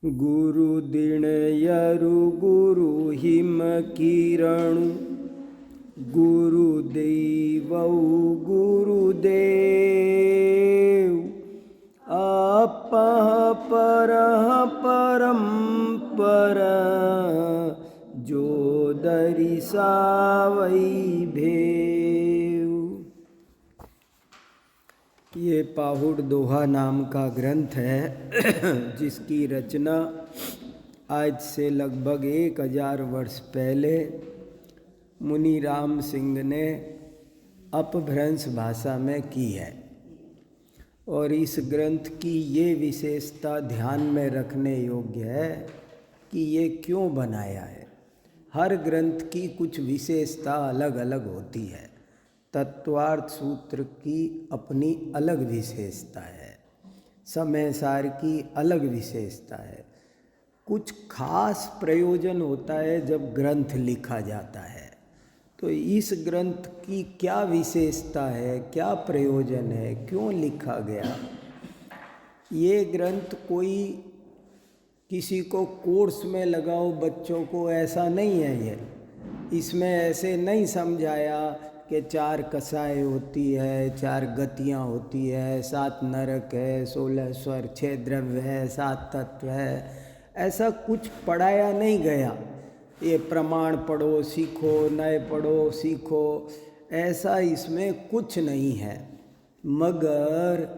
गुरु दिन यरु गुरु हिम किरणु गुरुदेवौ गुरुदेव अपः परः परम्पर जो दरिसावै भेव। ये पाहुड़ दोहा नाम का ग्रंथ है जिसकी रचना आज से लगभग 1000 वर्ष पहले मुनि राम सिंह ने अपभ्रंश भाषा में की है। और इस ग्रंथ की ये विशेषता ध्यान में रखने योग्य है कि ये क्यों बनाया है। हर ग्रंथ की कुछ विशेषता अलग अलग होती है। तत्वार्थ सूत्र की अपनी अलग विशेषता है, समय सार की अलग विशेषता है। कुछ खास प्रयोजन होता है जब ग्रंथ लिखा जाता है। तो इस ग्रंथ की क्या विशेषता है, क्या प्रयोजन है, क्यों लिखा गया। ये ग्रंथ कोई किसी को कोर्स में लगाओ बच्चों को, ऐसा नहीं है। ये इसमें ऐसे नहीं समझाया कि 4 कसाएँ होती है, 4 गतियाँ होती है, 7 नरक है, 16 स्वर, 6 द्रव्य है, 7 तत्व है। ऐसा कुछ पढ़ाया नहीं गया। ये प्रमाण पढ़ो सीखो, नए पढ़ो सीखो, ऐसा इसमें कुछ नहीं है। मगर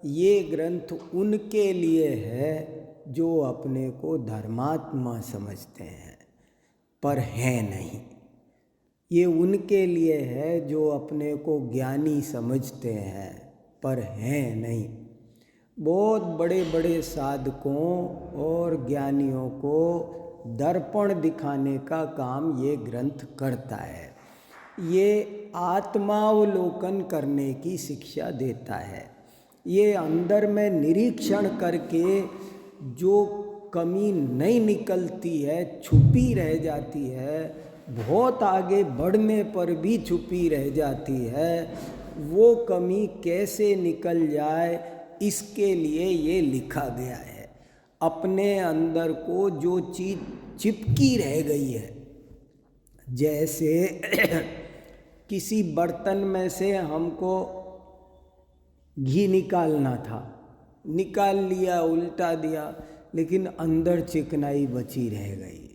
ये ग्रंथ उनके लिए है जो अपने को धर्मात्मा समझते हैं पर हैं नहीं। ये उनके लिए है जो अपने को ज्ञानी समझते हैं पर हैं नहीं। बहुत बड़े बड़े साधकों और ज्ञानियों को दर्पण दिखाने का काम ये ग्रंथ करता है। ये आत्मावलोकन करने की शिक्षा देता है। ये अंदर में निरीक्षण करके जो कमी नहीं निकलती है, छुपी रह जाती है, बहुत आगे बढ़ने पर भी छुपी रह जाती है, वो कमी कैसे निकल जाए इसके लिए ये लिखा गया है। अपने अंदर को जो चीज़ चिपकी रह गई है, जैसे किसी बर्तन में से हमको घी निकालना था, निकाल लिया, उल्टा दिया, लेकिन अंदर चिकनाई बची रह गई,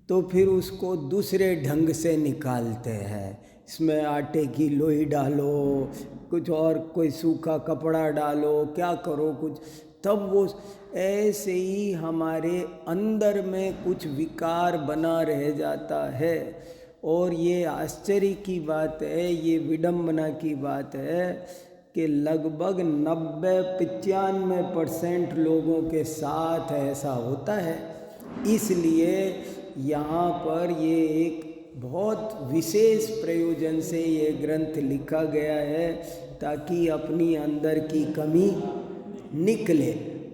तो फिर उसको दूसरे ढंग से निकालते हैं। इसमें आटे की लोई डालो, कुछ और कोई सूखा कपड़ा डालो, क्या करो कुछ, तब वो ऐसे ही हमारे अंदर में कुछ विकार बना रह जाता है। और ये आश्चर्य की बात है, ये विडंबना की बात है कि लगभग 90-95% लोगों के साथ ऐसा होता है। इसलिए यहाँ पर ये एक बहुत विशेष प्रयोजन से ये ग्रंथ लिखा गया है ताकि अपनी अंदर की कमी निकले।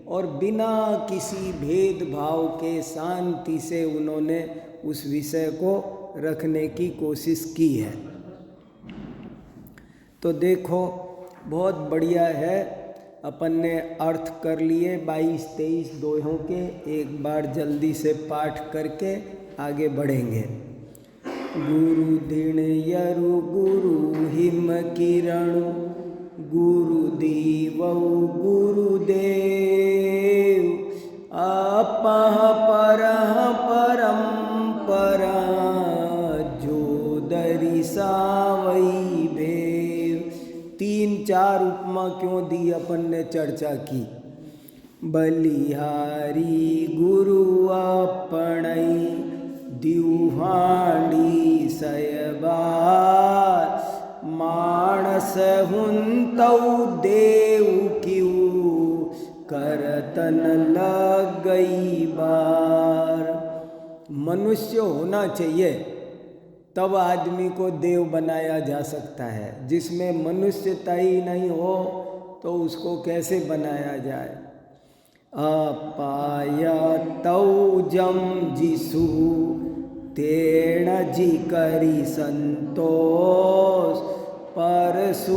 और बिना किसी भेदभाव के शांति से उन्होंने उस विषय को रखने की कोशिश की है। तो देखो बहुत बढ़िया है। अपन ने अर्थ कर लिए 22-23 दोहों के। एक बार जल्दी से पाठ करके आगे बढ़ेंगे। गुरु दिन यरु गुरु हिम किरणु गुरुदेवौ गुरुदेव अपः परः परम्परा जो दरिसावै भेव। 3-4 उपमा क्यों दी अपन ने चर्चा की। बलिहारी गुरु अपणई दिवहांडी सयबार मानस हुंतौ देव क्यों करतन लग गई बार। मनुष्य होना चाहिए तब आदमी को देव बनाया जा सकता है। जिसमें मनुष्यता ही नहीं हो तो उसको कैसे बनाया जाए। अपाया तौ जम जिसु तेण जी करी संतोष परसु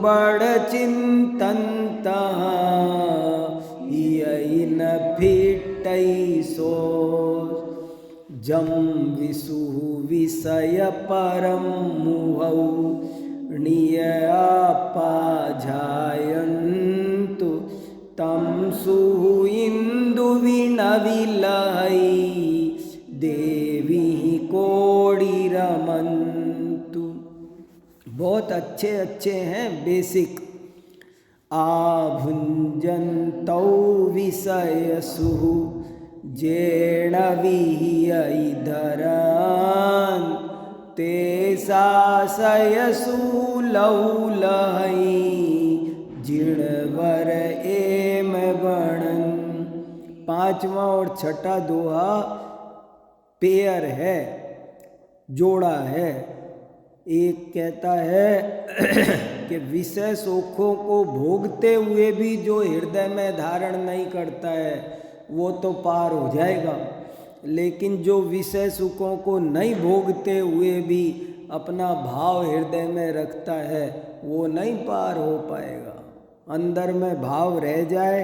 बड़ चिंतन यही न फिट मिटई सो जम विसु विषय परम मुहौ नियपा झायन्तु तम सुहु इंदु विनविलहै देवी कोड़ी रमन्तु। बहुत अच्छे अच्छे हैं बेसिक। आभुंजन्तौ विषयसु जेण विहियधरान् ते सासयसु लौलहै जिणवर एम गणन। पांचवा और छठा दोहा पेयर है, जोड़ा है। एक कहता है कि विषय सुखों को भोगते हुए भी जो हृदय में धारण नहीं करता है वो तो पार हो जाएगा, लेकिन जो विषय सुखों को नहीं भोगते हुए भी अपना भाव हृदय में रखता है वो नहीं पार हो पाएगा। अंदर में भाव रह जाए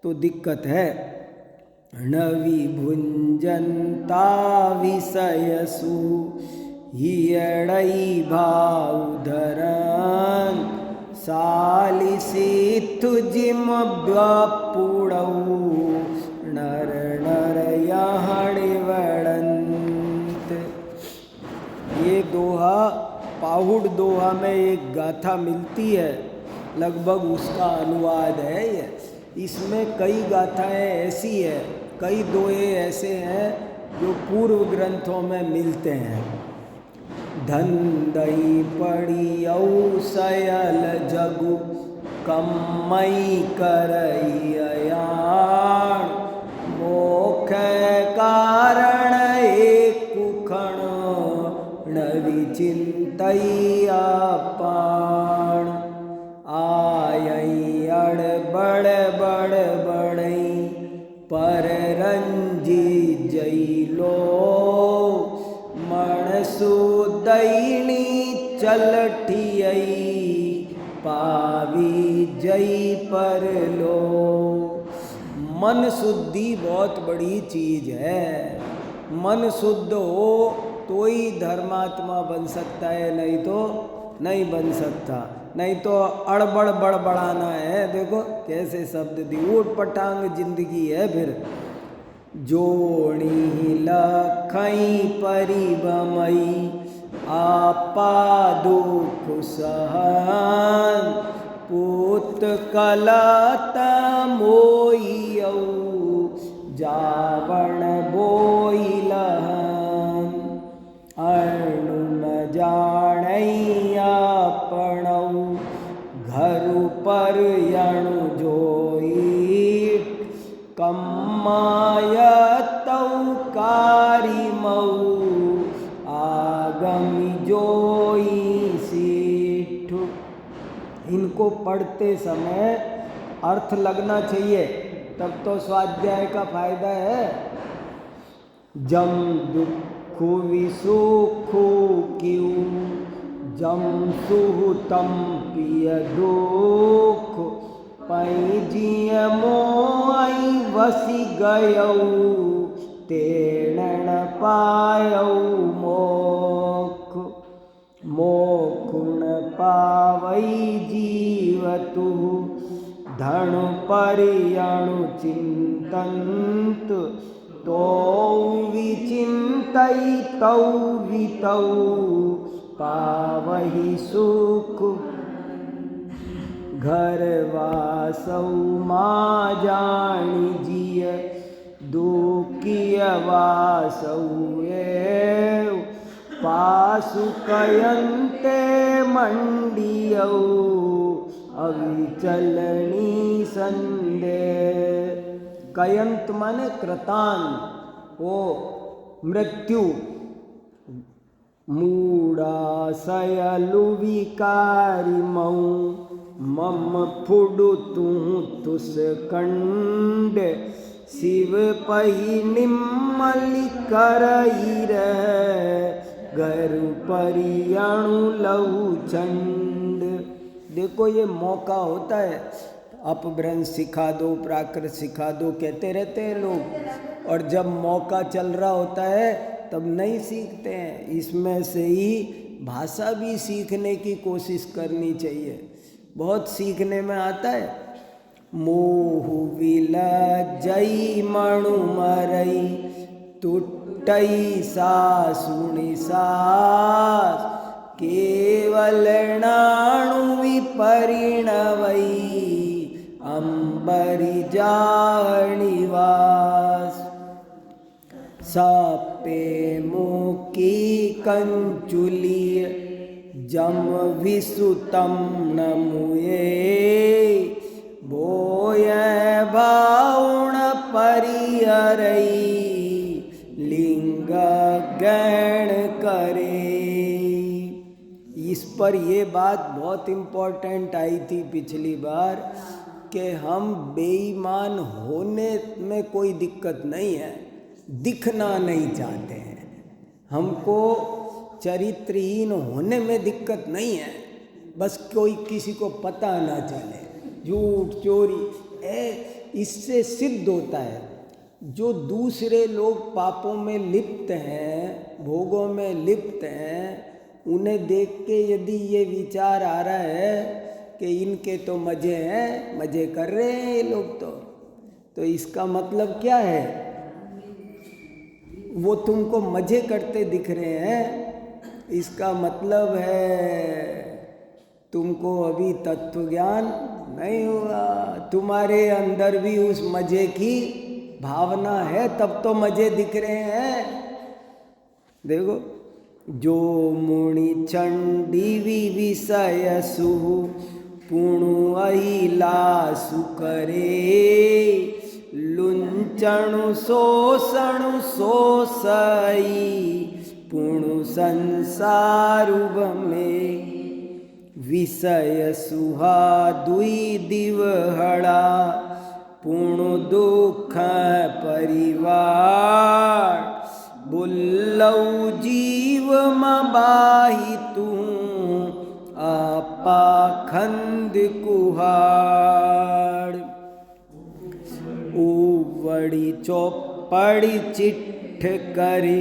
तो दिक्कत है। न विभुंजन्ता विषयसु हियड़ई भाव धरन सालिसिथु जिम व्यापुड़ऊ नर नर यहणिवड़ंत। ये दोहा पाहुड़ दोहा में एक गाथा मिलती है, लगभग उसका अनुवाद है ये। इसमें कई गाथाएं ऐसी है, कई दोहे ऐसे हैं जो पूर्व ग्रंथों में मिलते हैं। धन दई पड़ी सयल जगु कम्मई करई अयाण मोख कारण एक कुखण नवि चिंतई अपाण आयई अड़ बड़ बड़ बड़ई पर रंजी जई लो मणसु दैणी चलठियई पावी जई पर लो। मन शुद्धि बहुत बड़ी चीज है। मन शुद्ध हो तो ही धर्मात्मा बन सकता है, नहीं तो नहीं बन सकता। नहीं तो अड़बड़ बड़बड़ाना है। देखो कैसे शब्द दी, ऊट पटांग जिंदगी है। फिर जोड़ी लखई परिबमई आपा दुख सहन पुत कलत मोइयौ जावण बोइलहन अणु न जाणैया पणौ घरु पर यणु जोई कम्मायतौ कारिमौ आगमि जोई सीठ। इनको पढ़ते समय अर्थ लगना चाहिए, तब तो स्वाध्याय का फायदा है। जम दुख विसुखु क्यू जम सुहतम पिय दुख पै जिय मोई वसी गयौ तेण पायौ मोख मोकुण पावई जीवतु धनु परियणु चिंतंत तो विचिंतई तौ वितौ पावहि सुख घर वासौ माँ जानी जिय दुखिय वासौ एव पासु कयन्ते मंडियौ अविचलनी संदे। कयंत माने कृतान, ओ मृत्यु। मूढ़ाशयलु विकारिमौ मम फुडु तू तुस कंड शिव पही निम्मलि करई गरु परियणु लहु चंड। देखो ये मौका होता है, अपभ्रंश सिखा दो, प्राकृत सिखा दो, कहते रहते हैं लोग, और जब मौका चल रहा होता है तब नहीं सीखते हैं। इसमें से ही भाषा भी सीखने की कोशिश करनी चाहिए, बहुत सीखने में आता है। मोह विलजई मणु मरई, टूटई सासुनि सास, केवल नाणु विपरिणवई, अंबरि जानिवास। सापे मुकी कंचुलिय, जम विसुतम न मुए, बोय भाउण परिहरई, लिंग गण करे। इस पर ये बात बहुत इम्पोर्टेंट आई थी पिछली बार कि हम बेईमान होने में कोई दिक्कत नहीं है, दिखना नहीं चाहते हैं। हमको चरित्रहीन होने में दिक्कत नहीं है, बस कोई किसी को पता ना चले। झूठ चोरी इससे सिद्ध होता है, जो दूसरे लोग पापों में लिप्त हैं, भोगों में लिप्त हैं, उन्हें देख के यदि ये विचार आ रहा है कि इनके तो मज़े हैं, मज़े कर रहे हैं ये लोग, तो इसका मतलब क्या है? वो तुमको मज़े करते दिख रहे हैं, इसका मतलब है तुमको अभी तत्व ज्ञान नहीं हुआ, तुम्हारे अंदर भी उस मज़े की भावना है, तब तो मज़े दिख रहे हैं। देखो, जो मुनि चंडी विषय सुहु, पुणु अहिलासु करे, लुंचणु शोषणु शोषई, पुणु संसारुब में, विषय सुहा दुई दिवहड़ा, पुणु दुख परिवार, बुल्लऊ जीव मबाही तू, आपा खंद कुहाड़। उवड़ी चौपड़ी चिट्ठ करी,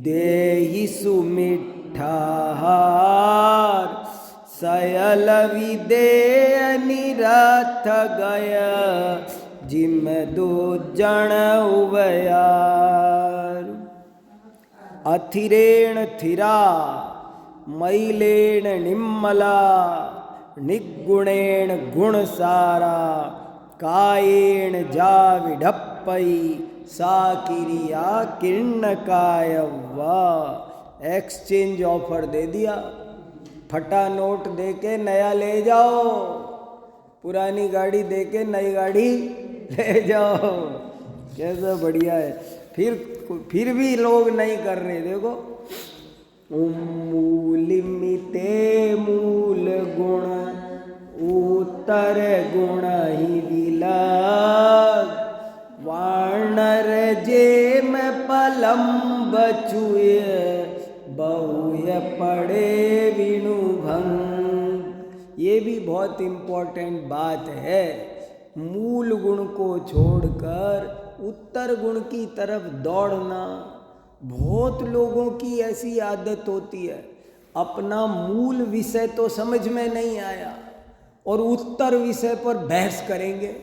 देहि सुमिठा हार, सयल विदेय निरथ गया, जिम दो जन उवयार। अथिरेण थिरा, मैलेण निम्मला, निगुणेण गुणसारा, कायेण जाविडप्पई, सा किरिया किर्ण कायव्वा। एक्सचेंज ऑफर दे दिया, फटा नोट दे के नया ले जाओ, पुरानी गाड़ी दे के नई गाड़ी ले जाओ। कैसा बढ़िया है। फिर भी लोग नहीं कर रहे। देखो, मूलिमिते मूल गुण, उत्तर गुण ही विलाग, वानर जे में पलम बचुए, बहुय पड़े विनु भंग। ये भी बहुत इम्पोर्टेंट बात है। मूल गुण को छोड़कर उत्तर गुण की तरफ दौड़ना, बहुत लोगों की ऐसी आदत होती है। अपना मूल विषय तो समझ में नहीं आया और उत्तर विषय पर बहस करेंगे।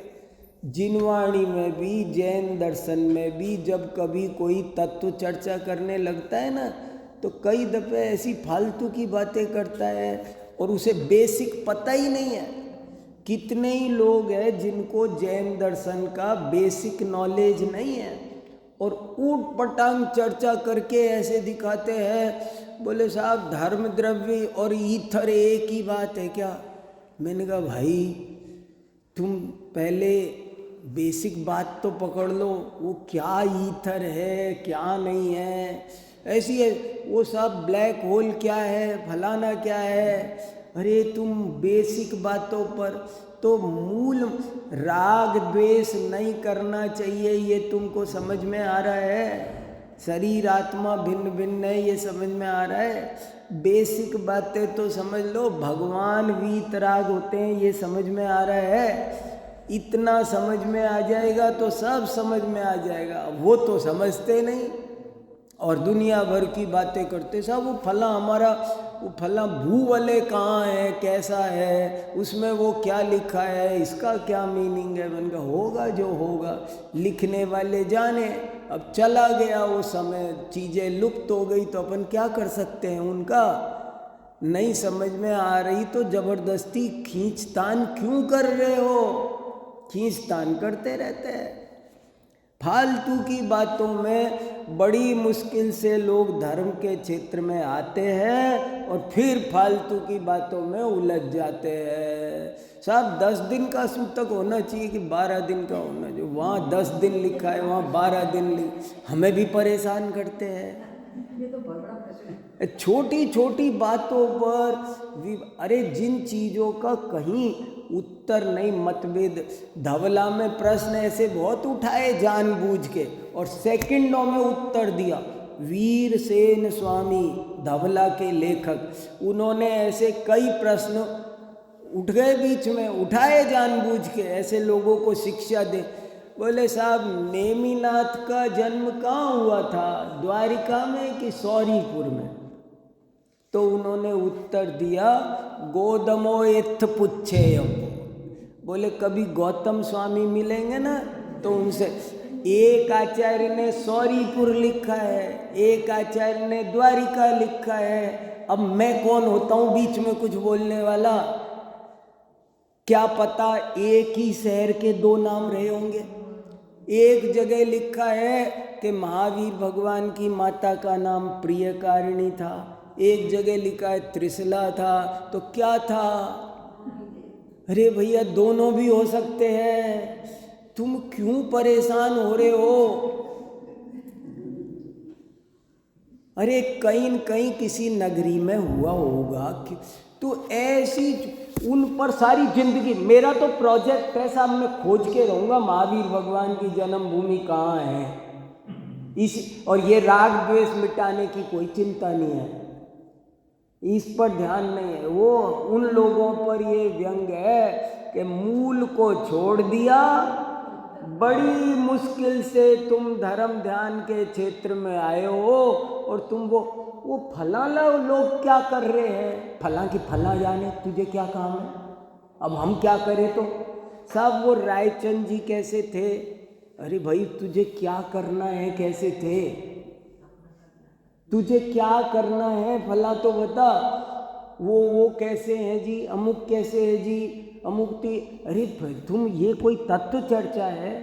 जिनवाणी में भी, जैन दर्शन में भी जब कभी कोई तत्व चर्चा करने लगता है ना, तो कई दफ़े ऐसी फालतू की बातें करता है और उसे बेसिक पता ही नहीं है। कितने ही लोग हैं जिनको जैन दर्शन का बेसिक नॉलेज नहीं है और ऊट पटांग चर्चा करके ऐसे दिखाते हैं, बोले साहब धर्म द्रव्य और ईथर एक ही बात है क्या? मैंने कहा भाई तुम पहले बेसिक बात तो पकड़ लो, वो क्या ईथर है क्या नहीं है, ऐसी है वो सब ब्लैक होल क्या है, फलाना क्या है। अरे तुम बेसिक बातों पर तो मूल राग द्वेष नहीं करना चाहिए, ये तुमको समझ में आ रहा है? शरीर आत्मा भिन्न भिन्न है, ये समझ में आ रहा है। बेसिक बातें तो समझ लो, भगवान वीतराग होते हैं, ये समझ में आ रहा है। इतना समझ में आ जाएगा तो सब समझ में आ जाएगा। वो तो समझते नहीं और दुनिया भर की बातें करते। सब वो फला हमारा, वो फला भू वाले कहाँ है, कैसा है, उसमें वो क्या लिखा है, इसका क्या मीनिंग है। मैंने कहा होगा जो होगा, लिखने वाले जाने। अब चला गया वो समय, चीज़ें लुप्त हो गई तो अपन क्या कर सकते हैं। उनका नहीं समझ में आ रही तो ज़बरदस्ती खींचतान क्यों कर रहे हो। खींचतान करते रहते हैं फालतू की बातों में। बड़ी मुश्किल से लोग धर्म के क्षेत्र में आते हैं और फिर फालतू की बातों में उलझ जाते हैं। साहब 10 दिन का सूतक होना चाहिए कि 12 दिन का होना चाहिए। वहाँ 10 दिन लिखा है, वहाँ 12 दिन हमें भी परेशान करते हैं। छोटी छोटी बातों पर अरे जिन चीज़ों का कहीं उत्तर नहीं, मतभेद। धवला में प्रश्न ऐसे बहुत उठाए जानबूझ के और सेकंडों में उत्तर दिया। वीरसेन स्वामी धवला के लेखक, उन्होंने ऐसे कई प्रश्न उठ गए बीच में, उठाए जानबूझ के, ऐसे लोगों को शिक्षा दे। बोले साहब नेमिनाथ का जन्म कहाँ हुआ था, द्वारिका में कि सौरीपुर में। तो उन्होंने उत्तर दिया गोदमो इत्थ पुच्छेयम। बोले कभी गौतम स्वामी मिलेंगे ना तो उनसे, एक आचार्य ने सौरीपुर लिखा है, एक आचार्य ने द्वारिका लिखा है। अब मैं कौन होता हूँ बीच में कुछ बोलने वाला। क्या पता एक ही शहर के 2 नाम रहे होंगे। एक जगह लिखा है कि महावीर भगवान की माता का नाम प्रियकारिणी था, एक जगह लिखा है त्रिशला था। तो क्या था। अरे भैया दोनों भी हो सकते हैं, तुम क्यों परेशान हो रहे हो। अरे कहीं न कहीं किसी नगरी में हुआ होगा तो ऐसी उन पर सारी जिंदगी। मेरा तो प्रोजेक्ट है साहब, मैं खोज के रहूँगा महावीर भगवान की जन्मभूमि कहाँ है। और ये राग द्वेष मिटाने की कोई चिंता नहीं है, इस पर ध्यान नहीं है। वो उन लोगों पर ये व्यंग है कि मूल को छोड़ दिया, बड़ी मुश्किल से तुम धर्म ध्यान के क्षेत्र में आए हो और तुम वो फला लोग क्या कर रहे हैं, फला की फला जाने, तुझे क्या काम है। अब हम क्या करें। तो साहब वो रायचंद जी कैसे थे। अरे भाई तुझे क्या करना है, कैसे थे, तुझे क्या करना है, फला तो बता। वो कैसे हैं जी, अमुक कैसे है जी, अमुक ती। अरे भाई तुम, ये कोई तत्व चर्चा है,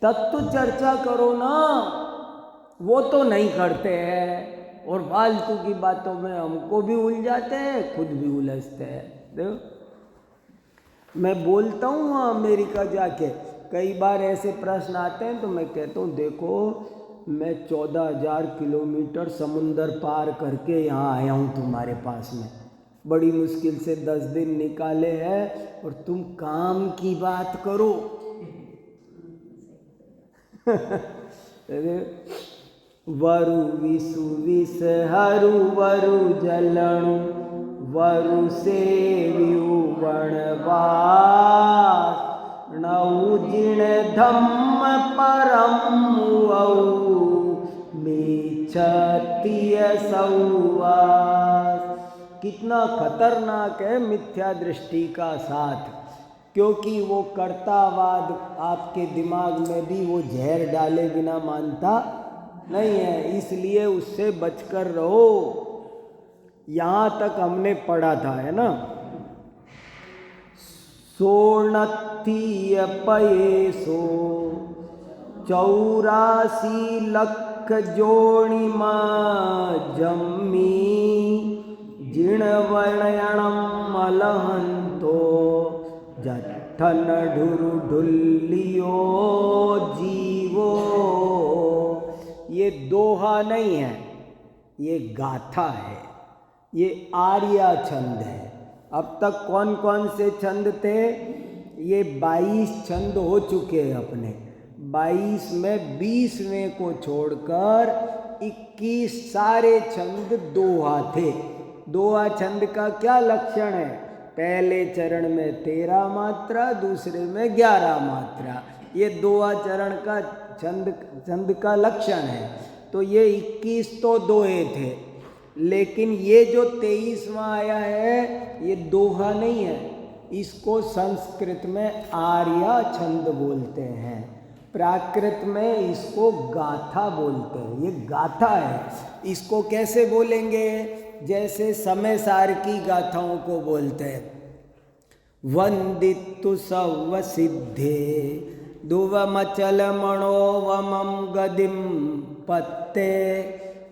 तत्व चर्चा करो ना। वो तो नहीं करते हैं और फालतू की बातों में हमको भी उलझाते हैं, खुद भी उलझते हैं। देखो मैं बोलता हूँ वहाँ अमेरिका जाके कई बार ऐसे प्रश्न आते हैं तो मैं कहता हूँ देखो मैं 14,000 किलोमीटर समुंदर पार करके यहाँ आया हूँ तुम्हारे पास में, बड़ी मुश्किल से 10 दिन निकाले हैं और तुम काम की बात करो। वरु विसु विष हरु वरु जलणु वरु सेव्यु वनवास नौ जिण धम्म परम मिच्छतीय सौवास। कितना खतरनाक है मिथ्या दृष्टि का साथ, क्योंकि वो कर्तावाद आपके दिमाग में भी वो जहर डाले बिना मानता नहीं है, इसलिए उससे बचकर रहो। यहाँ तक हमने पढ़ा था, है ना। सोणतीय पयेसो 84 लख जोणिमा जम्मी जिणवर्णयणम अलहंतो जठन ढुरु ढुल्लियो जीवो। ये दोहा नहीं है, ये गाथा है, ये आर्या छंद है। अब तक कौन कौन से छंद थे, ये 22 छंद हो चुके हैं अपने। 22 में 20वें को छोड़कर 21 सारे छंद दोहा थे। दोहा छंद का क्या लक्षण है? पहले चरण में 13 मात्रा, दूसरे में 11 मात्रा। ये दोहा चरण का छंद का लक्षण है। तो ये 21 तो दोहे थे, लेकिन ये जो 23वां आया है ये दोहा नहीं है। इसको संस्कृत में आर्या छंद बोलते हैं, प्राकृत में इसको गाथा बोलते हैं। ये गाथा है। इसको कैसे बोलेंगे? जैसे समय सार की गाथाओं को बोलते हैं। वंदितु सव सिद्धे दुवमचल मणोवमं गदिम पत्ते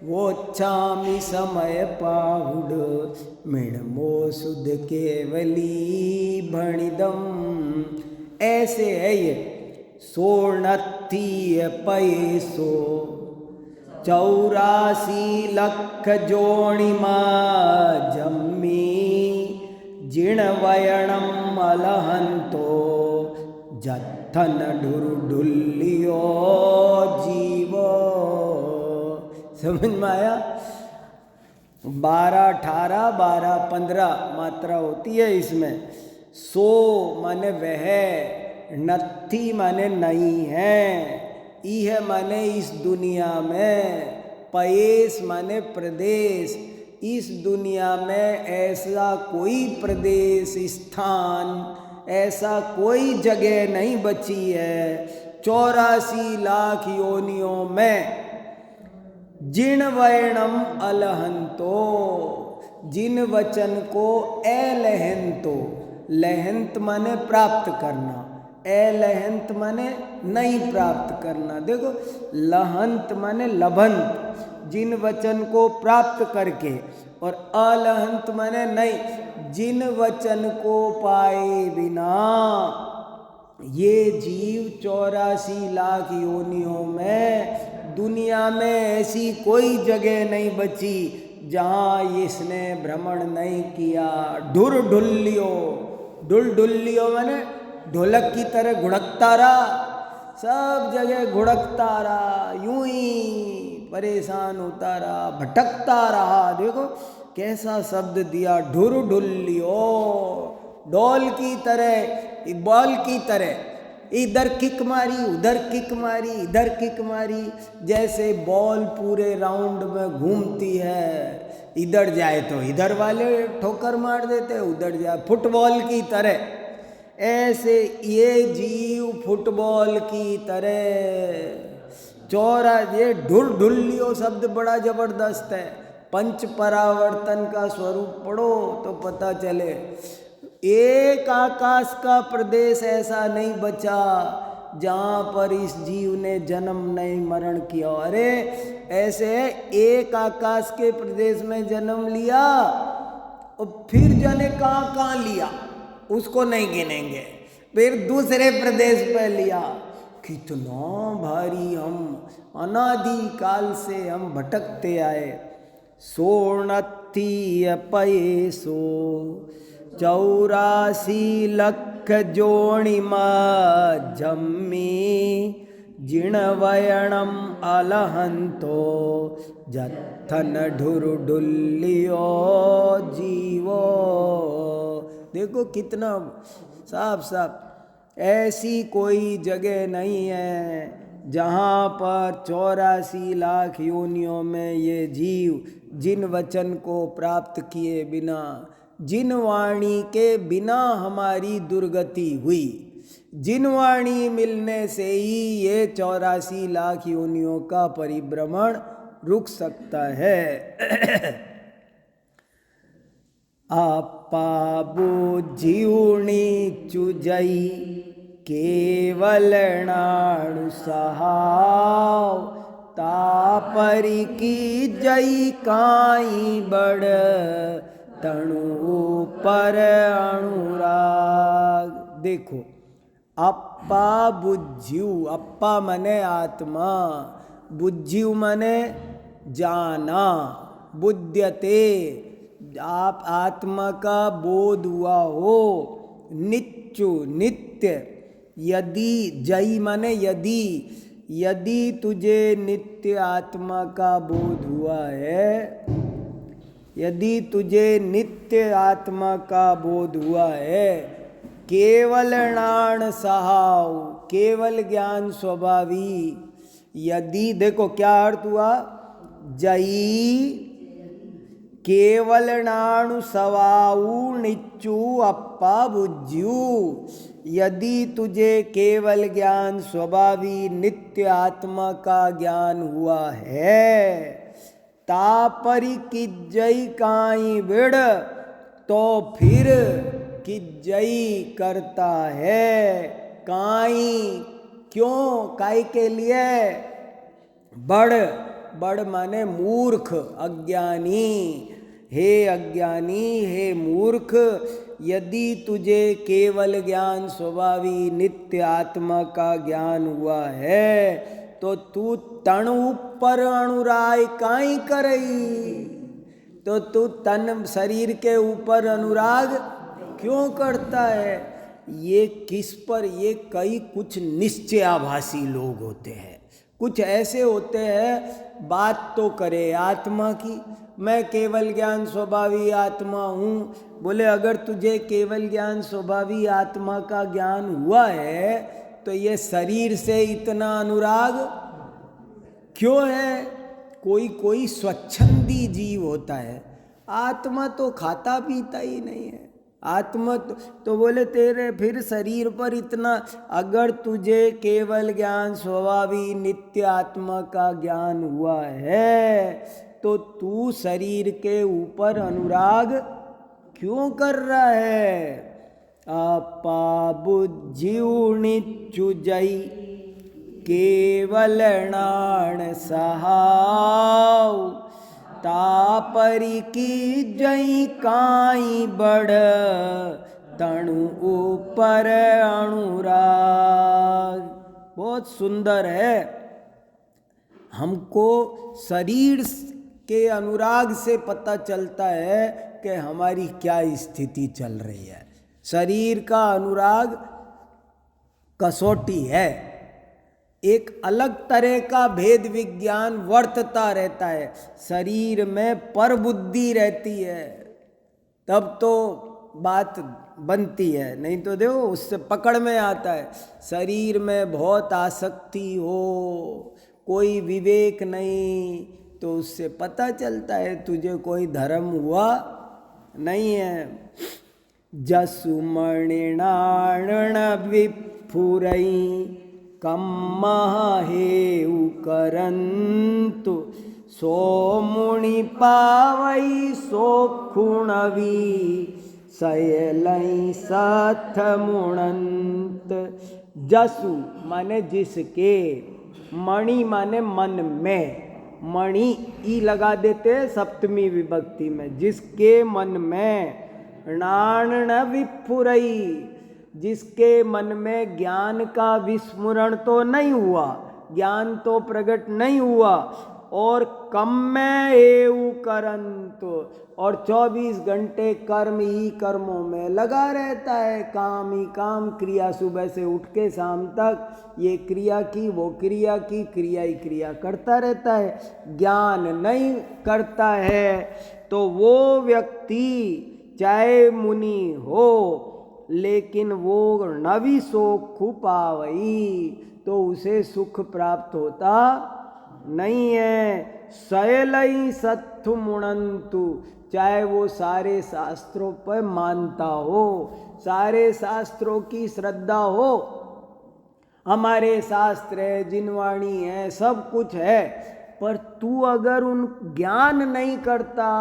वोच्छामि समय पाहुड मिणमो सुध केवली भणिदम। ऐसे है ये। सोणत्थी पैसो 84 लख जोणिमा जम्मी जिणवयणम अलहंतो जत्थन ढुरढुल्लियो जीवो। समझ में आया? 12, 18, 12, 15 मात्रा होती है इसमें। सो माने वह, नत्थी माने नहीं है, इह माने इस दुनिया में, पयेस माने प्रदेश। इस दुनिया में ऐसा कोई प्रदेश, स्थान, ऐसा कोई जगह नहीं बची है 84 लाख योनियों में। जिन वैणम अलहंतो, जिन वचन को अलहंतो, लहंत माने प्राप्त करना, अलहंत माने नहीं प्राप्त करना। देखो, लहंत माने लभंत, जिन वचन को प्राप्त करके, और अलहंत माने नहीं, जिन वचन को पाए बिना ये जीव 84 लाख योनियों में, दुनिया में ऐसी कोई जगह नहीं बची जहाँ इसने भ्रमण नहीं किया। ढुरढुल्लियो, ढुलढुल्लियो माने ढोलक की तरह घुड़कता रहा, सब जगह घुड़कता रहा, यूं ही परेशान होता रहा, भटकता रहा। देखो कैसा शब्द दिया, ढुरढुल्लियो, डोल की तरह, बॉल की तरह, इधर किक मारी, उधर किक मारी, इधर किक मारी। जैसे बॉल पूरे राउंड में घूमती है, इधर जाए तो इधर वाले ठोकर मार देते, उधर जाए, फुटबॉल की तरह। ऐसे ये जीव फुटबॉल की तरह ये ढुलढुल्लियो शब्द बड़ा जबरदस्त है। पंच परावर्तन का स्वरूप पढ़ो तो पता चले। एक आकाश का प्रदेश ऐसा नहीं बचा जहाँ पर इस जीव ने जन्म नहीं मरण किया। अरे ऐसे एक आकाश के प्रदेश में जन्म लिया और फिर जाने कहाँ कहाँ लिया उसको नहीं गिनेंगे, फिर दूसरे प्रदेश पे लिया। कितना भारी, हम अनादि काल से हम भटकते आए। सोणत्थी पैसो 84 लख जोणिमा जम्मी जिणवयणम अलहंतो जत्थन ढुरढुल्लियो जीवो। देखो कितना साफ साफ, ऐसी कोई जगह नहीं है जहाँ पर 84 लाख योनियों में ये जीव जिन वचन को प्राप्त किए बिना, जिन वाणी के बिना हमारी दुर्गति हुई, जिन वाणी मिलने से ही ये 84 लाख योनियों का परिभ्रमण रुक सकता है। आपा बुझियुणी चुजई केवल नाणु सहाव, तापरी की जई काई बड़ तणु पर अनुराग। देखो, अप्पा बुझ्यू, अप्पा मने आत्मा, बुझ्यू मने जाना, बुध्यते, आप आत्मा का बोध हुआ हो, नित्यु नित्य। यदि, जई माने यदि, यदि तुझे नित्य आत्मा का बोध हुआ है, यदि तुझे नित्य आत्मा का बोध हुआ है, केवल नाण सहाव, केवल ज्ञान स्वभावी, यदि देखो क्या अर्थ हुआ, जई केवल नाणु सवाऊ निच्चू अप्पा बुज्जू, यदि तुझे केवल ज्ञान स्वभावी नित्य आत्मा का ज्ञान हुआ है, तापरी किज्जई काई बिड़, तो फिर किज्जई करता है, काई क्यों, काई के लिए, बड़, बड़ माने मूर्ख, अज्ञानी, हे अज्ञानी, हे मूर्ख, यदि तुझे केवल ज्ञान स्वभावी नित्य आत्मा का ज्ञान हुआ है, तो तू तन ऊपर अनुराग काई करई, तो तू तन शरीर के ऊपर अनुराग क्यों करता है। ये किस पर, ये कई कुछ निश्चयाभासी लोग होते हैं, कुछ ऐसे होते हैं बात तो करे आत्मा की, मैं केवल ज्ञान स्वभावी आत्मा हूँ। बोले अगर तुझे केवल ज्ञान स्वभावी आत्मा का ज्ञान हुआ है तो ये शरीर से इतना अनुराग क्यों है। कोई कोई स्वच्छंदी जीव होता है, आत्मा तो खाता पीता ही नहीं है, आत्मा तो बोले तेरे फिर शरीर पर इतना, अगर तुझे केवल ज्ञान स्वभावी नित्य आत्मा का ज्ञान हुआ है तो तू शरीर के ऊपर अनुराग क्यों कर रहा है। अपा बुज्जिउनिच्चु जई केवल नाण सहाव, तापरी की जई काई बड़, तणु ऊपर अनुराग। बहुत सुंदर है। हमको शरीर के अनुराग से पता चलता है कि हमारी क्या स्थिति चल रही है। शरीर का अनुराग कसौटी है, एक अलग तरह का भेद विज्ञान वर्तता रहता है। शरीर में पर बुद्धि रहती है तब तो बात बनती है, नहीं तो देखो उससे पकड़ में आता है। शरीर में बहुत आसक्ति हो, कोई विवेक नहीं, तो उससे पता चलता है तुझे कोई धर्म हुआ नहीं है। जसु मणिनाण विफुरई कम्मा हेउ करंतु, सो मुनि पावई सो खुणवी, सयलई सथ मुणंत। जसु माने जिसके, मणि माने मन में, मणि ई लगा देते सप्तमी विभक्ति में, जिसके मन में, नाण न विफुरई, जिसके मन में ज्ञान का विस्मरण तो नहीं हुआ, ज्ञान तो प्रकट नहीं हुआ, और कम में एवं करंतु, और 24 घंटे कर्म ही कर्मों में लगा रहता है। काम ही काम, क्रिया, सुबह से उठ के शाम तक ये क्रिया की, वो क्रिया की, क्रिया ही क्रिया करता रहता है, ज्ञान नहीं करता है। तो वो व्यक्ति चाहे मुनि हो लेकिन वो नवी सुख पावई, तो उसे सुख प्राप्त होता नहीं है। सयलई सत्थु मुणंतु, चाहे वो सारे शास्त्रों पर मानता हो, सारे शास्त्रों की श्रद्धा हो, हमारे शास्त्र है, जिनवाणी है, सब कुछ है, पर तू अगर उन ज्ञान नहीं करता,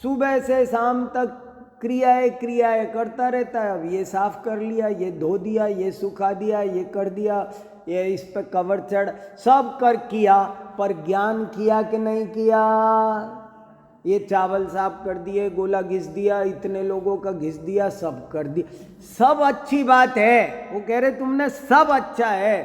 सुबह से शाम तक क्रियाएं क्रियाएं करता रहता है। अब ये साफ कर लिया, ये धो दिया, ये सुखा दिया, ये कर दिया, ये इस पर कवर चढ़, सब कर किया, पर ज्ञान किया कि नहीं किया। ये चावल साफ कर दिए, गोला घिस दिया, इतने लोगों का घिस दिया, सब कर दिया, सब अच्छी बात है, वो कह रहे तुमने सब अच्छा है,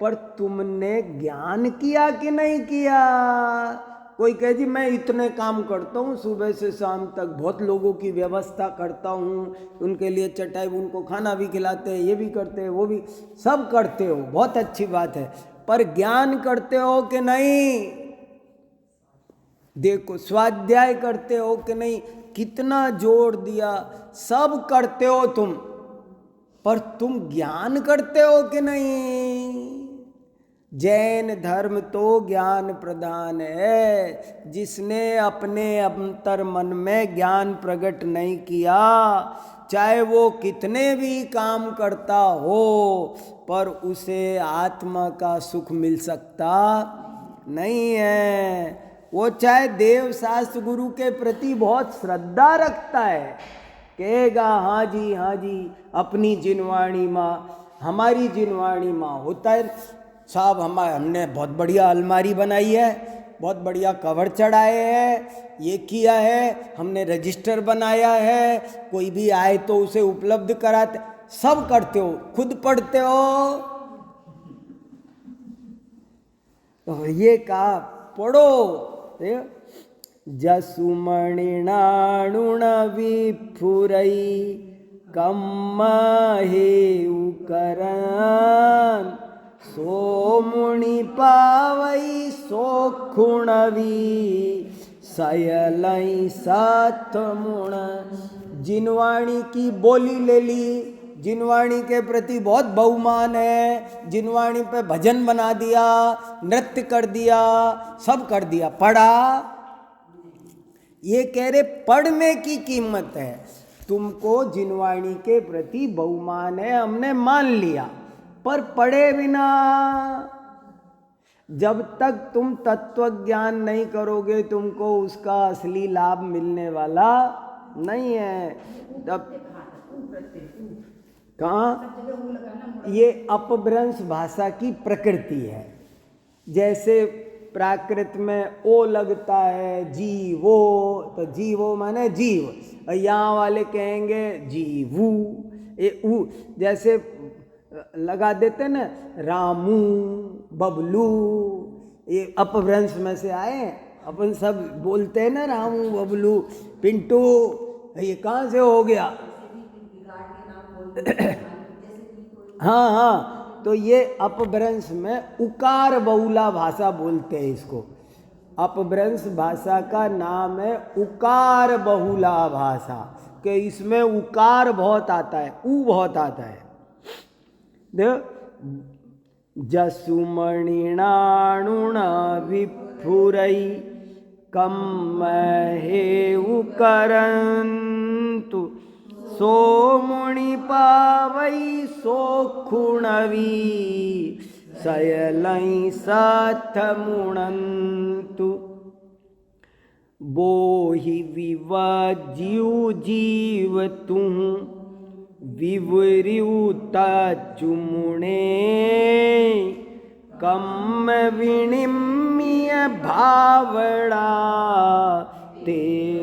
पर तुमने ज्ञान किया कि नहीं किया। कोई कहे जी मैं इतने काम करता हूँ, सुबह से शाम तक बहुत लोगों की व्यवस्था करता हूँ, उनके लिए चटाई, उनको खाना भी खिलाते हैं, ये भी करते हैं, वो भी सब करते हो, बहुत अच्छी बात है, पर ज्ञान करते हो कि नहीं? देखो, स्वाध्याय करते हो कि नहीं? कितना जोर दिया, सब करते हो तुम, पर तुम ज्ञान करते हो कि नहीं? जैन धर्म तो ज्ञान प्रधान है। जिसने अपने अंतर मन में ज्ञान प्रकट नहीं किया, चाहे वो कितने भी काम करता हो, पर उसे आत्मा का सुख मिल सकता नहीं है। वो चाहे देव शास्त्र गुरु के प्रति बहुत श्रद्धा रखता है, कहेगा हाँ जी अपनी जिनवाणी माँ, हमारी जिनवाणी माँ होता है साहब, हमने बहुत बढ़िया अलमारी बनाई है, बहुत बढ़िया कवर चढ़ाए हैं, ये किया है, हमने रजिस्टर बनाया है, कोई भी आए तो उसे उपलब्ध कराते, सब करते हो, खुद पढ़ते हो। तो ये कहा पढ़ो। जसुमणिनाणुण विफुरई कम्महे उकरन सोमुनि पावई सोखुणवी सयलई साथमुण। जिनवाणी की बोली ले ली, जिनवाणी के प्रति बहुत बहुमान है, जिनवाणी पे भजन बना दिया, नृत्य कर दिया, सब कर दिया, पढ़ा। ये कह रहे पढ़ने की कीमत है। तुमको जिनवाणी के प्रति बहुमान है, हमने मान लिया, पर पढ़े बिना जब तक तुम तत्व ज्ञान नहीं करोगे, तुमको उसका असली लाभ मिलने वाला नहीं है। तब कहाँ ये अपभ्रंश भाषा की प्रकृति है। जैसे प्राकृत में ओ लगता है जीवो, तो जीवो माने जीव, यहाँ वाले कहेंगे जीवू, ये ऊ जैसे लगा देते न, रामू बबलू, ये अपभ्रंश में से आए। अपन सब बोलते हैं ना रामू बबलू पिंटू, ये कहाँ से हो गया? हाँ, तो ये अपभ्रंश में उकार बहुला भाषा बोलते हैं इसको। अपभ्रंश भाषा का नाम है उकार बहुला भाषा, कि इसमें उकार बहुत आता है, ऊ बहुत आता है। जसुमणिनाणुण विफुरई कम्महे उकरन्तु सोमुनि पावई सोखुणवी सयलई साथ मुणन्तु। बोहि विवाज्यु जीव तुम विवरियुता चुमुणे कम विनिम्य भावड़ा ते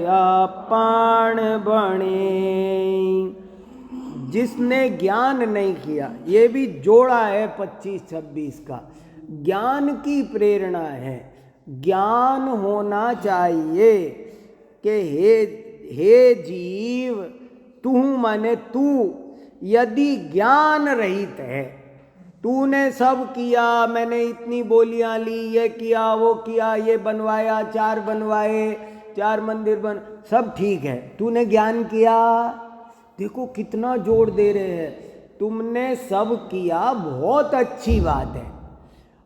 अपाण बने। जिसने ज्ञान नहीं किया, ये भी जोड़ा है 25-26 का, ज्ञान की प्रेरणा है। ज्ञान होना चाहिए कि हे जीव, तू माने तू यदि ज्ञान रहित है, तूने सब किया, मैंने इतनी बोलियां ली, ये किया वो किया, ये बनवाया, 4 बनवाए, 4 मंदिर बन, सब ठीक है, तूने ज्ञान किया। देखो कितना जोर दे रहे हैं, तुमने सब किया, बहुत अच्छी बात है,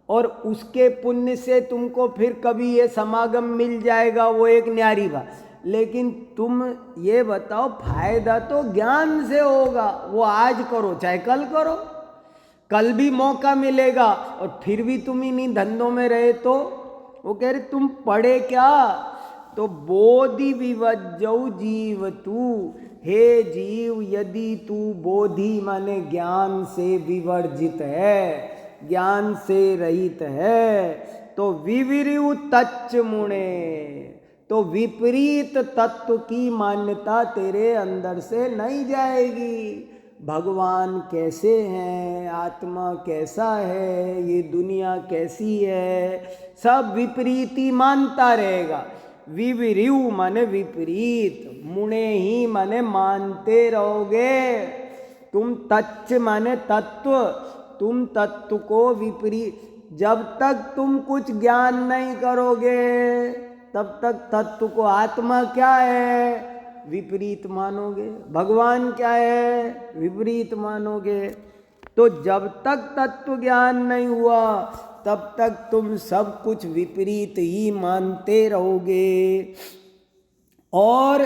और उसके पुण्य से तुमको फिर कभी ये समागम मिल जाएगा, वो एक न्यारी बात। लेकिन तुम ये बताओ, फायदा तो ज्ञान से होगा, वो आज करो चाहे कल करो, कल भी मौका मिलेगा, और फिर भी तुम इन्हीं धंधों में रहे तो। वो कह रहे तुम पढ़े क्या? तो बोधि विवज्जौ जीव तू, हे जीव यदि तू बोधि माने ज्ञान से विवर्जित है, ज्ञान से रहित है, तो विविरु तच्च मुणे, तो विपरीत तत्व की मान्यता तेरे अंदर से नहीं जाएगी। भगवान कैसे हैं, आत्मा कैसा है, ये दुनिया कैसी है, सब विपरीती मानता रहेगा। विविरियु माने विपरीत, मुणे ही माने मानते रहोगे। तुम तच्च माने तत्व, तुम तत्व को विपरीत, जब तक तुम कुछ ज्ञान नहीं करोगे तब तक तत्व को आत्मा क्या है विपरीत मानोगे, भगवान क्या है विपरीत मानोगे। तो जब तक तत्व ज्ञान नहीं हुआ तब तक तुम सब कुछ विपरीत ही मानते रहोगे। और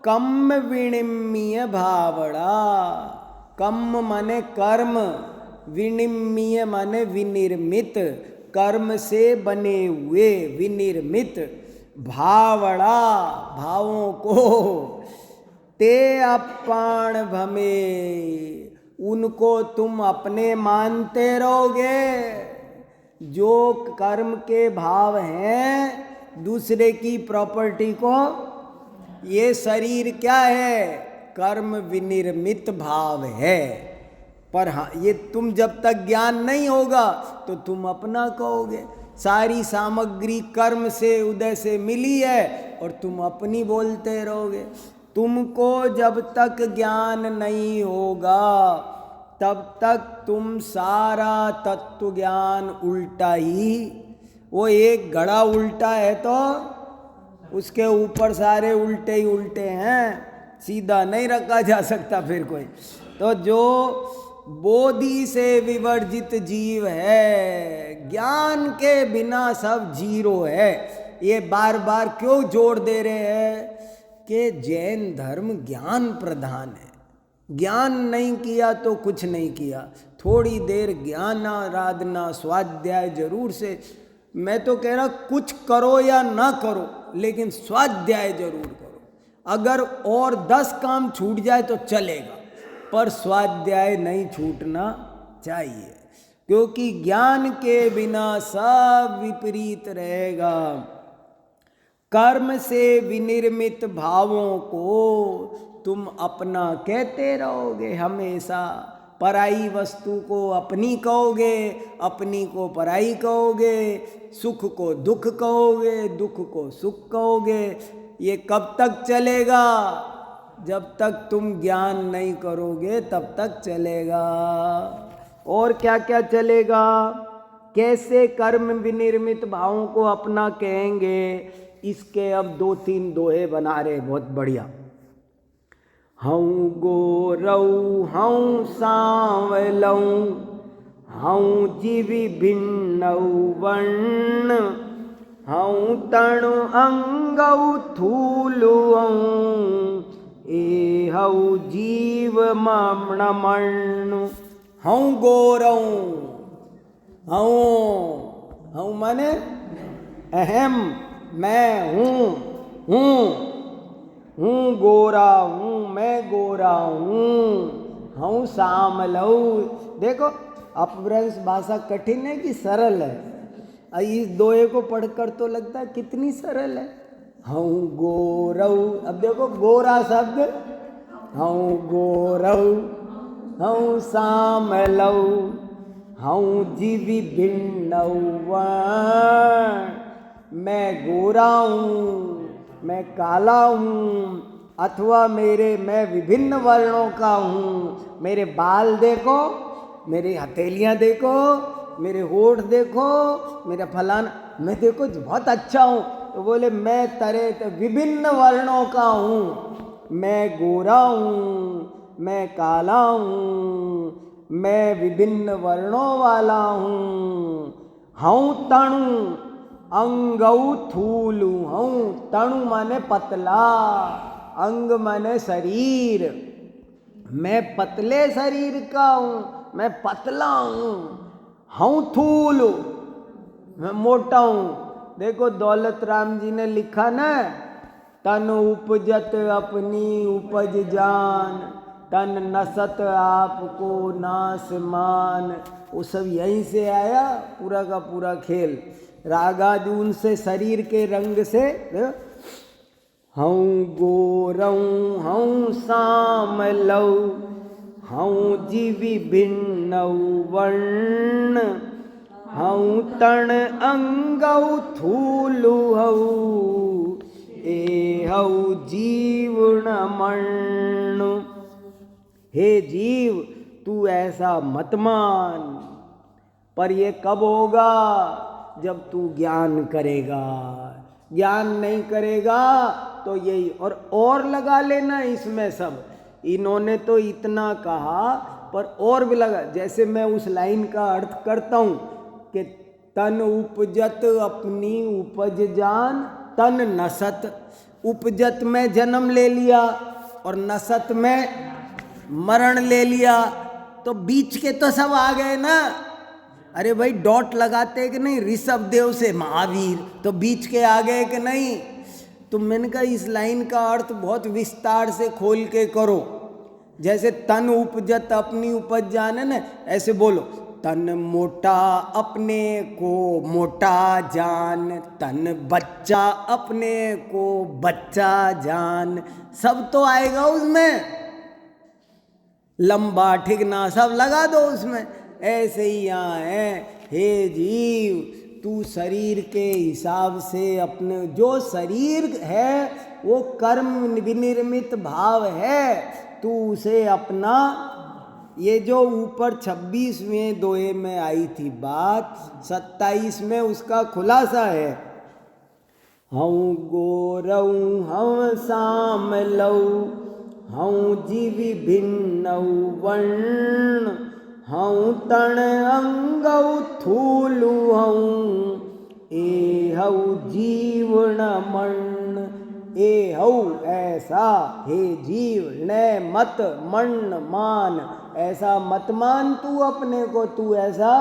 कम विनिम्य भावड़ा, कम माने कर्म, विनिम्य माने विनिर्मित, कर्म से बने हुए विनिर्मित भावड़ा भावों को ते अपाण भमे, उनको तुम अपने मानते रहोगे। जो कर्म के भाव हैं दूसरे की प्रॉपर्टी को, ये शरीर क्या है कर्म विनिर्मित भाव है। पर हाँ ये तुम जब तक ज्ञान नहीं होगा तो तुम अपना कहोगे। सारी सामग्री कर्म से उदय से मिली है और तुम अपनी बोलते रहोगे। तुमको जब तक ज्ञान नहीं होगा तब तक तुम सारा तत्व ज्ञान उल्टा ही, वो एक घड़ा उल्टा है तो उसके ऊपर सारे उल्टे ही उल्टे हैं, सीधा नहीं रखा जा सकता फिर कोई। तो जो बोधि से विवर्जित जीव है, ज्ञान के बिना सब जीरो है। ये बार बार क्यों जोड़ दे रहे हैं कि जैन धर्म ज्ञान प्रधान है। ज्ञान नहीं किया तो कुछ नहीं किया। थोड़ी देर ज्ञान आराधना स्वाध्याय जरूर से, मैं तो कह रहा कुछ करो या ना करो लेकिन स्वाध्याय जरूर करो। अगर और 10 काम छूट जाए तो चलेगा पर स्वाध्याय नहीं छूटना चाहिए, क्योंकि ज्ञान के बिना सब विपरीत रहेगा। कर्म से विनिर्मित भावों को तुम अपना कहते रहोगे हमेशा। पराई वस्तु को अपनी कहोगे, अपनी को पराई कहोगे, सुख को दुख कहोगे, दुख को सुख कहोगे। ये कब तक चलेगा? जब तक तुम ज्ञान नहीं करोगे तब तक चलेगा। और क्या क्या चलेगा? कैसे कर्म विनिर्मित भावों को अपना कहेंगे, इसके अब 2-3 दोहे बना रहे बहुत बढ़िया। हऊँ गोरऊ हऊँ सांवलऊ हऊँ जीवी भिन्नऊ वर्ण हऊँ तणु अंगऊ थूलुऊ ए हऊ जीव मणमण्णु। हऊँ गोरऊ, हऊँ माने अहम, मैं हूँ गोरा हूँ, मैं गोरा हूँ सामलऊ। देखो अपभ्रंश भाषा कठिन है कि सरल है? इस दोहे को पढ़कर तो लगता है कितनी सरल है। हूँ गोरऊ, अब देखो गोरा शब्द, हूँ गोरऊ हूँ सामलऊ हूँ जीवी भिन्नऊ वर्ण। मैं गोरा हूँ, मैं काला हूँ, अथवा मैं विभिन्न वर्णों का हूँ। मेरे बाल देखो, मेरी हथेलियाँ देखो, मेरे होठ देखो, मेरा फलाना, मैं देखो बहुत अच्छा हूँ। तो बोले मैं तरह विभिन्न वर्णों का हूँ। मैं गोरा हूँ, मैं काला हूँ, मैं विभिन्न वर्णों वाला हूँ। हूँ तणु अंगऊ थूलू, हूँ तणु माने पतला, अंग माने शरीर। मैं पतले शरीर का हूँ, मैं पतला हूँ थूलू, मैं मोटा हूँ। देखो दौलत राम जी ने लिखा ना, तन उपजत अपनी उपज जान, तन नसत आपको नास मान। वो सब यहीं से आया पूरा का पूरा खेल। रागादि उनसे शरीर के रंग से। हऊँ गोरऊ हऊँ सामलऊ हऊँ जीवी भिन्नऊ वर्ण हऊँ तण अंगऊ थूलु हऊ ए हऊ जीवन मण्णु। हे जीव तू ऐसा मत मान, पर ये कब होगा? जब तू ज्ञान करेगा। ज्ञान नहीं करेगा तो यही, और लगा लेना इसमें सब। इन्होंने तो इतना कहा पर और भी लगा। जैसे मैं उस लाइन का अर्थ करता हूँ कि तन उपजत अपनी उपज जान, तन नसत। उपजत में जन्म ले लिया और नसत में मरण ले लिया, तो बीच के तो सब आ गए ना। अरे भाई डॉट लगाते कि नहीं, ऋषभ देव से महावीर, तो बीच के आ गए कि नहीं। तो मैंने कहा इस लाइन का अर्थ बहुत विस्तार से खोल के करो। जैसे तन उपजत अपनी उपज जाने न, ऐसे बोलो तन मोटा अपने को मोटा जान, तन बच्चा अपने को बच्चा जान। सब तो आएगा उसमें, लंबा ठिकना सब लगा दो उसमें। ऐसे ही यहाँ है, हे जीव तू शरीर के हिसाब से अपने, जो शरीर है वो कर्म विनिर्मित भाव है, तू उसे अपना। ये जो ऊपर 26वें दोहे में आई थी बात, 27 में उसका खुलासा है। हऊँ गोरऊ हम साम लऊ, हऊँ जीवी भिन्न वर्ण, हऊँ तण अंगऊ थूलु हऊँ, ए हऊ जीवन मर्ण। ए हऊ ऐसा, हे जीव न मत मन्न मान, ऐसा मत मान तू अपने को, तू ऐसा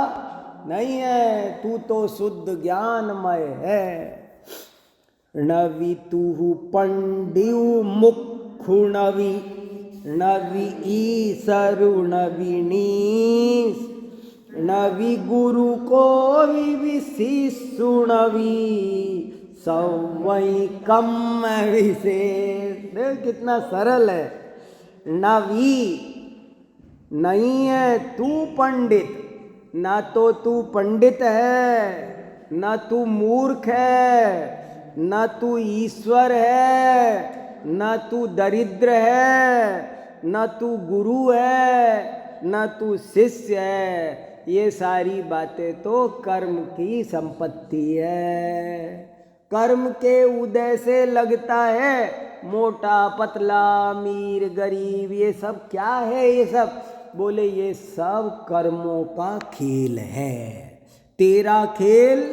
नहीं है, तू तो शुद्ध ज्ञानमय है। नवि तुहु पंडियु मुखु नवि, नवि ईसरु नवीनीस, नवि गुरु को विशिष्यु नवि, सवई कम विशेष। देख कितना सरल है। नवी नहीं है तू पंडित, ना तो तू पंडित है, ना तू मूर्ख है, ना तू ईश्वर है, ना तू दरिद्र है, ना तू गुरु है, ना तू शिष्य है। ये सारी बातें तो कर्म की संपत्ति है। कर्म के उदय से लगता है मोटा पतला अमीर गरीब, ये सब क्या है? ये सब बोले ये सब कर्मों का खेल है, तेरा खेल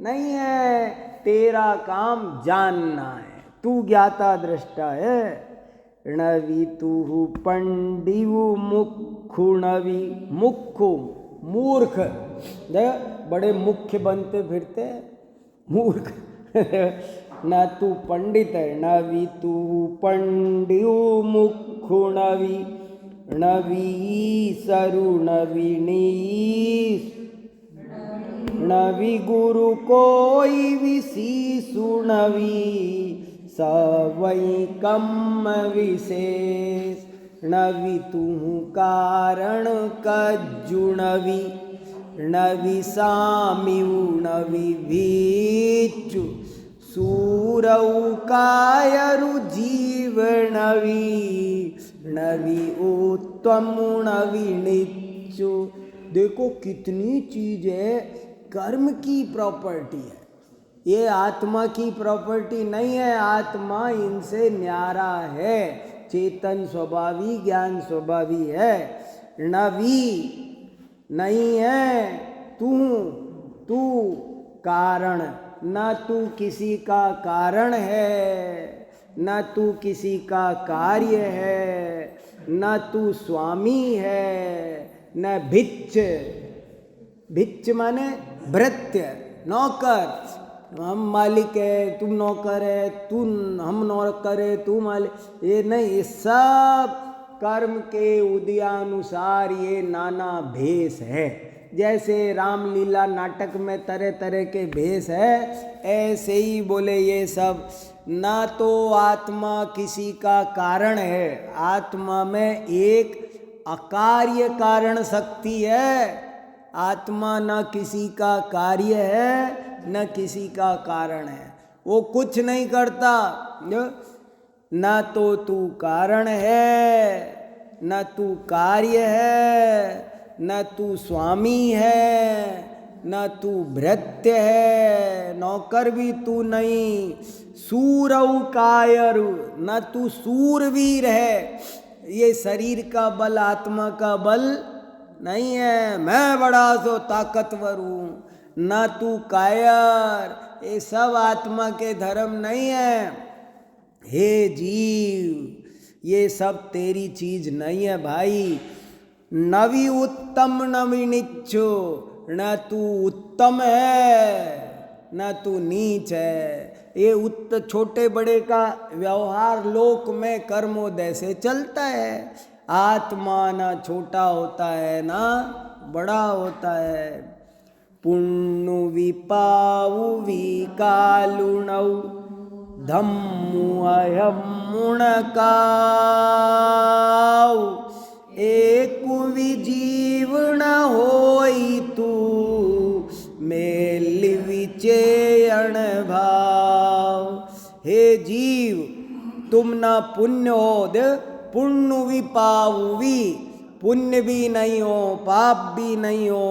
नहीं है। तेरा काम जानना है, तू ज्ञाता दृष्टा है। नवि तुहु पंडियु मुखु नवि, मुखु मूर्ख, बड़े मुख्य बनते फिरते मूर्ख। ना तू पंडित है। नवि तू पंडियु मुखु नवि, नवि सरु नवीनीस, नवि गुरु कोई विशिषु नवि, सवई कम विशेष। नवि तुहु कारण कज्जु नवि, नवि सामिउ नवि भीचु, सूरऊ कायरु जीव नवि, नवि उत्तम नवि निच्चु। देखो कितनी चीज है, कर्म की प्रॉपर्टी है, ये आत्मा की प्रॉपर्टी नहीं है। आत्मा इनसे न्यारा है, चेतन स्वभावी ज्ञान स्वभावी है। नवी नहीं है तू कारण, ना तू किसी का कारण है, ना तू किसी का कार्य है, ना तू स्वामी है, न भिच्छ। भिच्छ माने भृत्य, नौकर। हम मालिक है, तुम नौकर है, हम नौकर है, तू मालिक। ये नहीं, ये सब कर्म के उदयानुसार ये नाना भेष है। जैसे रामलीला नाटक में तरह तरह के भेष है, ऐसे ही बोले ये सब। ना तो आत्मा किसी का कारण है, आत्मा में एक अकार्य कारण शक्ति है। आत्मा न किसी का कार्य है न किसी का कारण है, वो कुछ नहीं करता। न तो तू कारण है, न तू कार्य है, न तू स्वामी है, न तू भृत्य है, नौकर भी तू नहीं, सूरऊ कायरु, न तू सूरवीर है। ये शरीर का बल, आत्मा का बल नहीं है। मैं बड़ा सो ताकतवर हूँ, न तू कायर, ये सब आत्मा के धर्म नहीं है। हे जीव, ये सब तेरी चीज नहीं है भाई। नवी उत्तम नवी नीचो, न तू उत्तम है न तू नीच है। ये छोटे बड़े का व्यवहार लोक में कर्मोदय से चलता है। आत्मा ना छोटा होता है ना बड़ा होता है। पुण्य विपावु विकालुणौ धम्मु अयमुण काऊ, एक विजीवण होई तू मेल विचेयण भाव। हे जीव, तुम ना पुण्य हो, दे पुण्य भी पावी, पुण्य भी नहीं हो, पाप भी नहीं हो,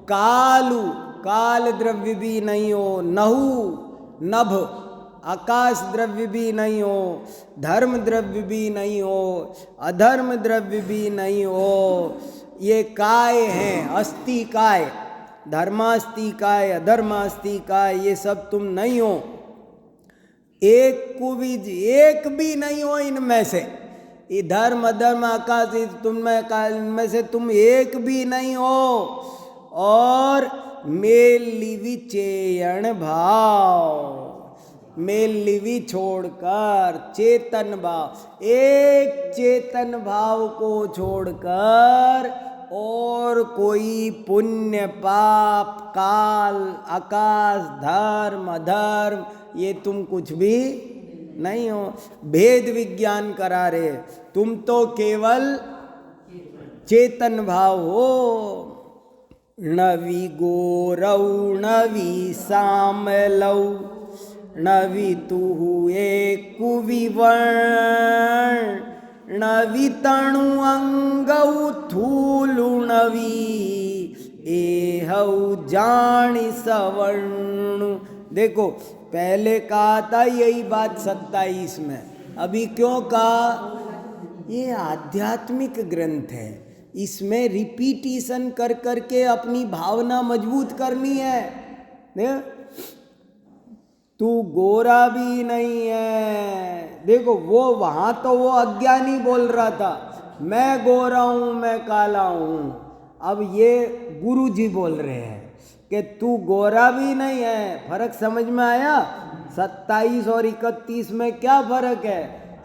कालु काल द्रव्य भी नहीं हो, नहु नभ आकाश द्रव्य भी नहीं हो, धर्म द्रव्य भी नहीं हो, अधर्म द्रव्य भी नहीं हो। ये काय हैं, अस्थि काय, धर्मास्ति काय, अधर्मास्ति काय, ये सब तुम नहीं हो। एक कुबीज एक भी नहीं हो इनमें से। ये धर्म अधर्म आकाश इनमें से तुम एक भी नहीं हो। और मेल लिवि चेयण भाव, मेल लिवि छोड़कर चेतन भाव, एक चेतन भाव को छोड़कर और कोई पुण्य पाप काल आकाश धर्म अधर्म ये तुम कुछ भी नहीं हो। भेद विज्ञान करा रहे, तुम तो केवल चेतन भाव हो। नवी गोरौ नवी सामलौ नवी तुहु एक विवर्ण, नवी तणु अंगौ थूलु नवी एहौ जानि सवर्ण। देखो पहले कहा था यही बात 27 में, अभी क्यों कहा? ये आध्यात्मिक ग्रंथ है, इसमें रिपीटिशन कर करके अपनी भावना मजबूत करनी है। तू गोरा भी नहीं है। देखो वो वहां तो वो अज्ञानी बोल रहा था मैं गोरा हूं मैं काला हूं। अब ये गुरु जी बोल रहे हैं कि तू गोरा भी नहीं है। फर्क समझ में आया? 27 और 31 में क्या फर्क है?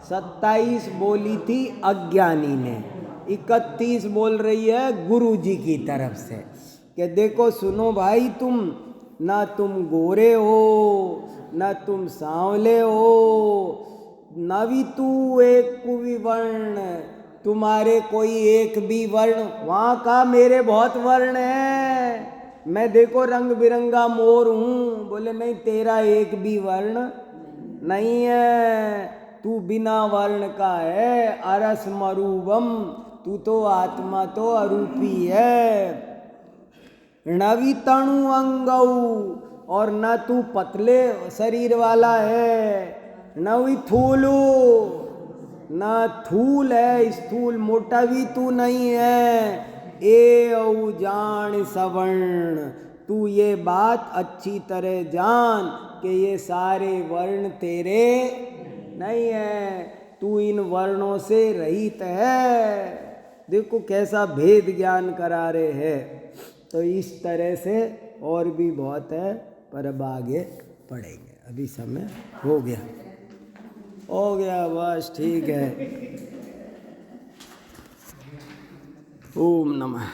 27 बोली थी अज्ञानी ने, 31 बोल रही है गुरु जी की तरफ से कि देखो सुनो भाई, तुम ना तुम गोरे हो ना तुम सांवले हो, ना भी तू एक भी वर्ण, तुम्हारे कोई एक भी वर्ण, वहाँ का मेरे बहुत वर्ण है, मैं देखो रंग बिरंगा मोर हूँ। बोले नहीं, तेरा एक भी वर्ण नहीं है, तू बिना वर्ण का है। अरस मरूबम, तू तो आत्मा तो अरूपी है। नवी तणु अंगऊ, और न तू पतले शरीर वाला है, नवी थूलू, न थूल है स्थूल, मोटा भी तू नहीं है। ए औ जान सवर्ण, तू ये बात अच्छी तरह जान कि ये सारे वर्ण तेरे नहीं है, तू इन वर्णों से रहित है। देखो कैसा भेद ज्ञान करा रहे हैं। तो इस तरह से और भी बहुत है, पर अब आगे पढ़ेंगे। अभी समय हो गया बस, ठीक है। ओम नमः।